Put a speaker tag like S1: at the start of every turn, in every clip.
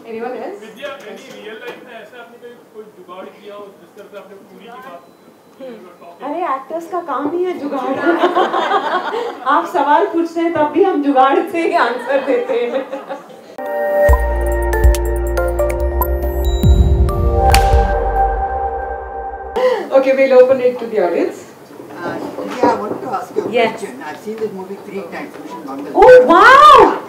S1: Anyone else?
S2: Vidya, any real life में ऐसा आपने कोई जुगाड़ किया हो जिस तरह से आपने पूरी की बात?
S1: अरे एक्टर्स का काम ही है जुगाड़। आप सवाल पूछते हैं तब भी हम जुगाड़ से ही आंसर देते हैं। Okay, we'll open it to the audience.
S3: Yeah, I want to ask you a question. I've seen this movie 3 times.
S1: Oh wow!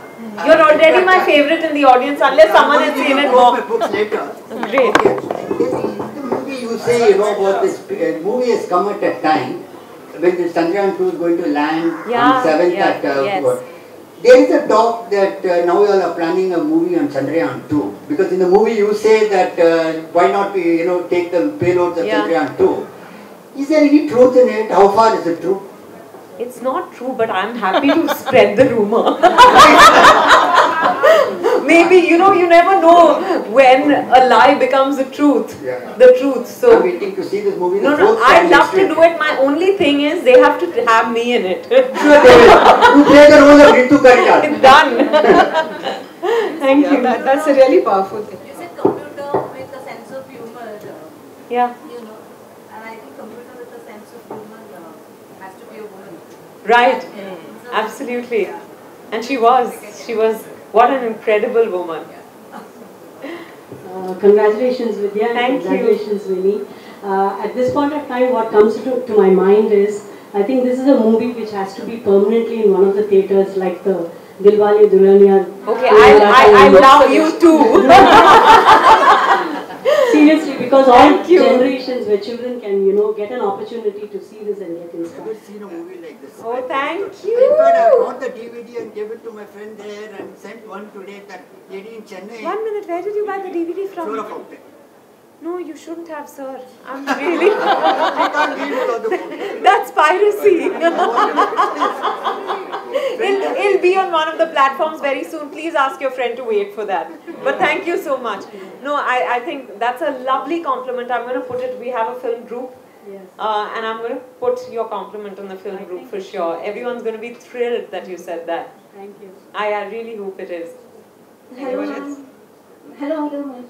S1: You're already my favorite in the audience, unless someone has seen it more.
S3: Books later.
S1: Great.
S3: The movie you say, about this movie has come at a time when the Chandrayaan 2 is going to land on 7th at There is a talk that now you all are planning a movie on Chandrayaan 2, because in the movie you say that why not we take the payloads of Chandrayaan 2. Is there any truth in it? How far is it true?
S1: It's not true, but I'm happy to spread the rumor. Maybe, you never know when a lie becomes the truth. The truth. So
S3: I'm waiting to see this movie.
S1: No, I'd love to do it. My only thing is they have to have me in it.
S3: Sure they will. You play the role of Ritu Karikar.
S1: It's done. Thank you. That's a really powerful thing.
S4: You said computer with a sense of humor.
S1: Yeah.
S4: And I think computer with a sense of humor has to be a woman.
S1: Right. Absolutely. And she was. What an incredible woman.
S5: Congratulations, Vidya.
S1: Thank
S5: Congratulations, Vinny. At this point of time, what comes to my mind is, I think this is a movie which has to be permanently in one of the theatres, like the Dilwale Dulhaniya.
S1: Okay, I love you too.
S5: Seriously, because all generations where children can, get an opportunity to see this and get inspired.
S3: I've never seen a movie like this.
S1: Oh, thank you.
S3: In fact, I bought the DVD and gave it to my friend there and sent one today, that lady in Chennai.
S1: 1 minute, where did you buy the DVD from?
S3: Flora Fountain.
S1: No, you shouldn't have, sir. I'm really...
S3: I can't read it on the phone.
S1: That's piracy. It'll be on one of the platforms very soon. Please ask your friend to wait for that. But thank you so much. No, I think that's a lovely compliment. I'm going to put it, we have a film group.
S5: Yes.
S1: And I'm going to put your compliment on the film group for sure. Everyone's going to be thrilled that you said that.
S5: Thank you.
S1: I really hope it is.
S6: Hello, ma'am. Hello, ma'am.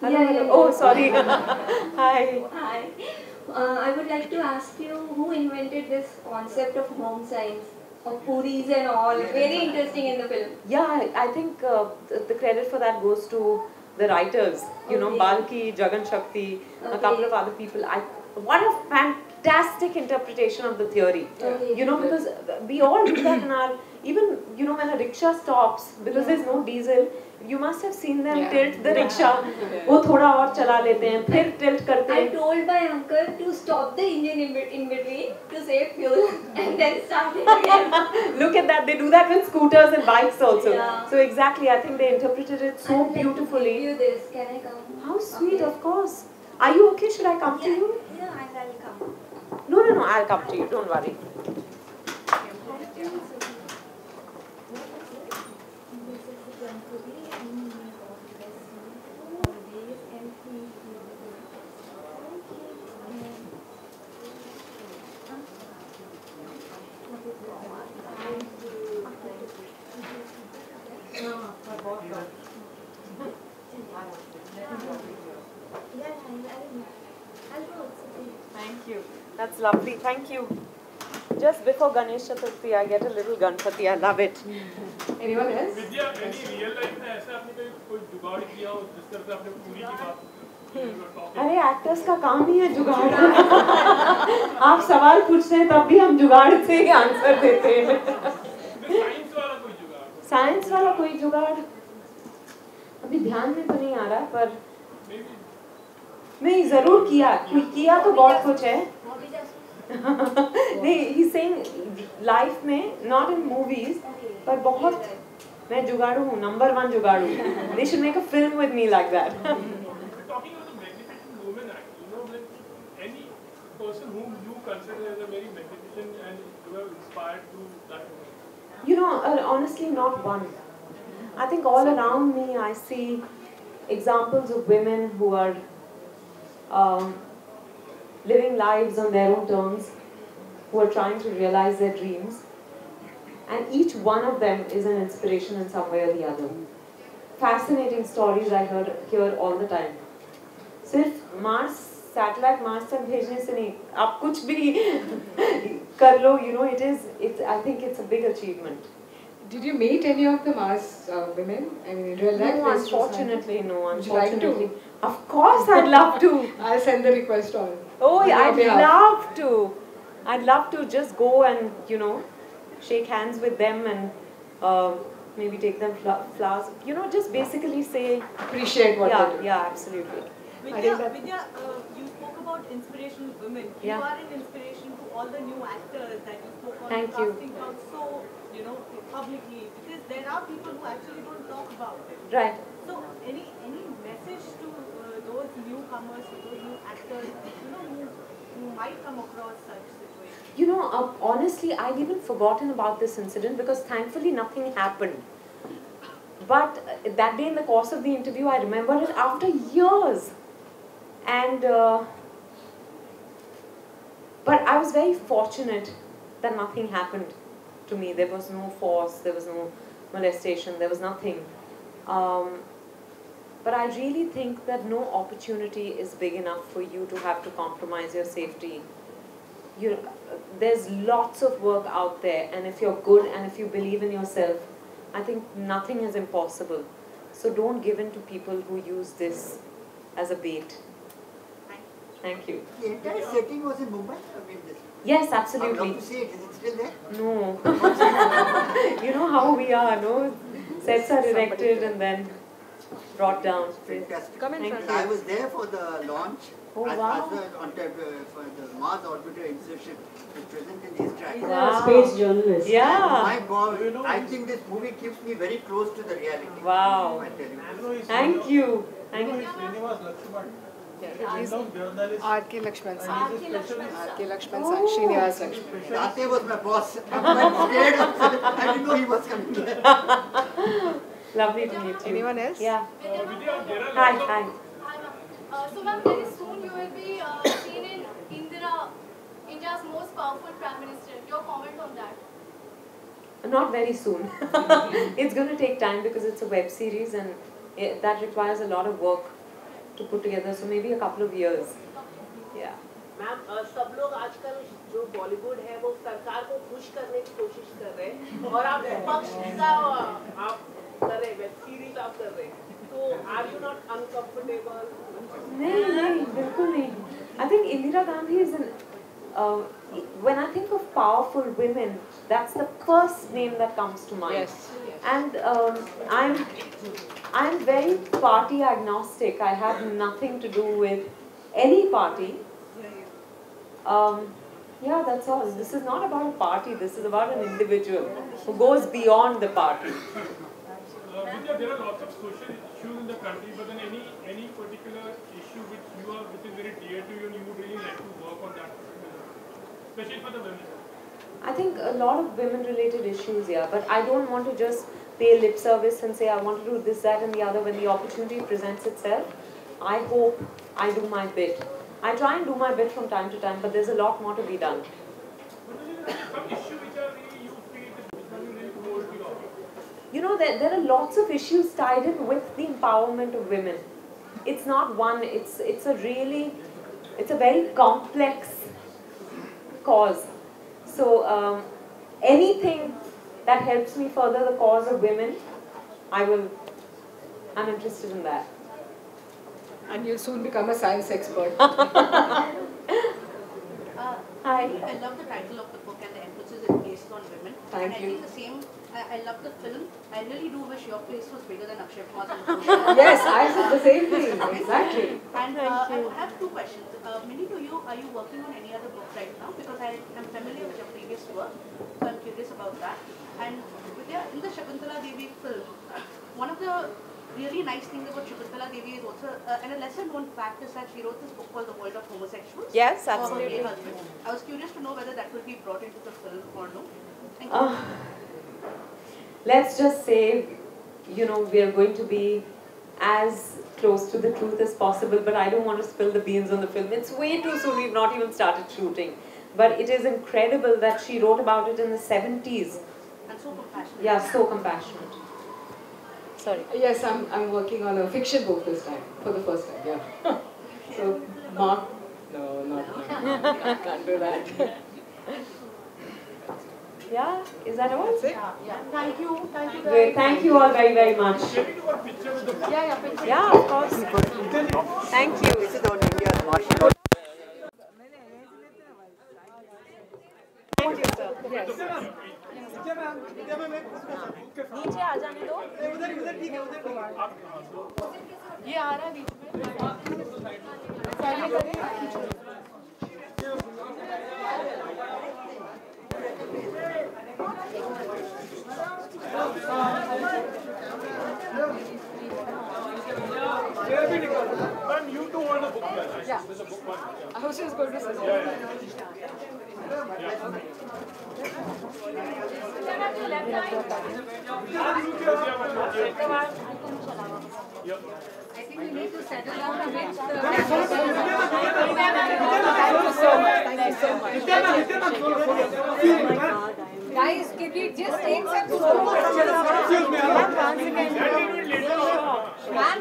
S1: Hello. Oh, sorry. Hi.
S6: Hi. I would like to ask you, who invented this concept of home science, of puris and all? Very interesting in the film.
S1: Yeah, I think the credit for that goes to the writers. Balki, Jagan Shakti, a couple of other people. What a fantastic interpretation of the theory. Because we all do that in our, even, when a rickshaw stops, because there's no diesel, you must have seen them tilt the rickshaw. वो थोड़ा और चला लेते हैं, फिर tilt करते हैं.
S6: I'm told by uncle to stop the engine in between to save fuel and then start it again.
S1: Look at that, they do that with scooters and bikes also.
S6: Yeah.
S1: So exactly, I think they interpreted it so beautifully.
S6: I'd like to give you this. Can I come?
S1: How sweet, of course. Are you okay? Should I come to you?
S6: Yeah, I'll come.
S1: No, I'll come to you. Don't worry. Thank you. That's lovely. Thank you. Just before Ganesh Chaturthi, I get a little Ganpati. I love it. Anyone else?
S2: Vidya, any real life में ऐसा आपने कोई जुगाड़ किया हो जिस तरह से आपने पूरी की बात?
S1: अरे एक्टर्स का काम ही है जुगाड़। आप सवाल पूछते हैं तब भी हम जुगाड़ से ही आंसर देते हैं। साइंस वाला कोई जुगाड़ अभी ध्यान में तो नहीं आ रहा, पर नहीं जरूर किया तो बहुत कुछ है। नहीं, he's saying life में, not in movies, पर बहुत मैं जुगाड़ू हूँ, number 1 जुगाड़ू। They should make a film with me like that.
S2: Talking about the magnificent woman, like any person whom you consider as a very magnificent and you have inspired to that woman.
S1: Honestly, not one. I think all around me I see examples of women who are living lives on their own terms, who are trying to realize their dreams, and each one of them is an inspiration in some way or the other. fascinating stories I hear all the time. सिर्फ Mars satellite Mars तक भेजने से नहीं, आप कुछ भी कर लो, you know, I think it's a big achievement.
S7: Did you meet any of the Mars women? I mean, in real life?
S1: No, unfortunately, no. Unfortunately.
S7: Would you like to?
S1: Of course, I'd love to.
S7: I'll send the request on.
S1: Oh, I'd love to. I'd love to just go and, you know, shake hands with them and maybe take them flowers. You know, just basically say...
S7: Appreciate what they do.
S1: Yeah, absolutely.
S4: Vidya, you spoke about inspirational women.
S1: Yeah.
S4: You are an inspiration to all the new actors that you spoke on.
S1: Thank you.
S4: Casting couch so, you know, publicly, because there are people who actually don't talk about it.
S1: Right.
S4: So, any message to those newcomers, those new actors, you know, who might come across such situations?
S1: You know, honestly, I'd even forgotten about this incident because thankfully nothing happened. But that day in the course of the interview, I remembered it after years. And, but I was very fortunate that nothing happened to me. There was no force, there was no molestation, there was nothing. But I really think that no opportunity is big enough for you to have to compromise your safety. There's lots of work out there, and if you're good and if you believe in yourself, I think nothing is impossible. So don't give in to people who use this as a bait. Thank you.
S3: The entire setting was in Mumbai?
S1: Yes, absolutely.
S3: I'd love to see it. Is it still there?
S1: No. You know how we are, no? Sets are erected and then brought down.
S3: Fantastic.
S7: Come in front.
S3: I was there for the launch.
S1: Oh,
S3: as
S1: wow.
S3: For the Mars orbiter insertion is present in these tracks.
S5: He's a space journalist.
S1: Yeah.
S3: My God, I think this movie keeps me very close to the reality.
S1: Wow.
S3: I tell you.
S1: Thank you. Thank you.
S7: He's R.K. Lakshman Singh. R.K. Lakshman
S1: Oh.
S7: Singh. Srinivas Lakshman.
S3: Tate was my boss. I'm quite scared of it. I didn't know he was coming here.
S1: Lovely to meet you.
S7: Anyone else?
S1: Yeah.
S2: Vidya, there are
S1: Hi,
S2: lots of
S1: hi.
S8: So ma'am, very soon you will be seen in Indira, India's most powerful Prime Minister. Your comment on that?
S1: Not very soon. It's going to take time because it's a web series and that requires a lot of work to put together. So maybe a couple of years. Yeah.
S9: Ma'am सब लोग आजकल जो बॉलीवुड है वो सरकार को खुश करने की कोशिश कर रहे हैं और आप पक्ष का आप कर रहे हैं, वेब सीरीज आप कर रहे हैं, तो आर यू नॉट अनकंफर्टेबल?
S1: नहीं, बिल्कुल नहीं. I think Indira Gandhi is when I think of powerful women, that's the first name that comes to mind.
S7: Yes.
S1: And I'm very party agnostic. I have nothing to do with any party. Yeah, that's all. This is not about a party. This is about an individual who goes beyond the party.
S2: Vidya, there are lots of social issues in the country, but then any particular issue which is very dear to you and you would really like to work on that, especially for the women?
S1: I think a lot of women-related issues, yeah. But I don't want to just pay lip service and say I want to do this, that, and the other. When the opportunity presents itself, I hope I do my bit. I try and do my bit from time to time, but there's a lot more to be done.
S2: But there are some issues which are really you feel that becoming really cold to you.
S1: You know, there are lots of issues tied in with the empowerment of women. It's not one. It's a very complex cause. So anything that helps me further the cause of women, I'm interested in that.
S7: And you'll soon become a science expert.
S1: Hi.
S10: I love the title of the book and the emphasis is based on women.
S7: Thank you.
S10: I think the same, I love the film. I really do wish your face was bigger than Akshay Kumar's.
S7: Yes, I said the same thing. Exactly.
S10: And I have two questions. Minnie, are you working on any other book right now? Because I am familiar with your previous work, so I'm curious about that. And Vidya, in the Shakuntala Devi film, one of the really nice things about Shakuntala Devi is also, and a lesser known fact is that she wrote this book called The World of Homosexuals.
S1: Yes,
S10: for her
S1: absolutely.
S10: gay husband. I was curious to know whether that will be brought into the film or no. Thank you.
S1: Let's just say, you know, we are going to be as close to the truth as possible, but I don't want to spill the beans on the film. It's way too soon. We've not even started shooting. But it is incredible that she wrote about it in the 70s.
S10: And so compassionate.
S1: Yeah, so compassionate. Sorry.
S7: Yes, I'm working on a fiction book this time, for the first time, yeah. So, Mark, no, not can't do that.
S1: Yeah, is that all?
S10: That's it? Yeah. Thank you. Thank you guys.
S1: Great. Thank you all very, very much.
S2: Can we do a picture with the book?
S10: Yeah, picture.
S1: Yeah, of course. Thank you.
S3: This is on India's martial art.
S1: Thank you, sir. Yes. नीचे आ जाने दो.
S10: ये आ रहा है बीच में. Side में करिए.
S2: Ma'am, you too want a book, right?
S7: Yeah.
S2: There's a book one.
S7: I was just going to say.
S10: I think we need to settle down a bit. Guys, can we just take some solo pictures? Man,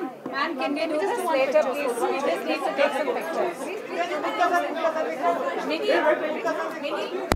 S10: can we do this later, please? We just need to take some pictures. Minnie.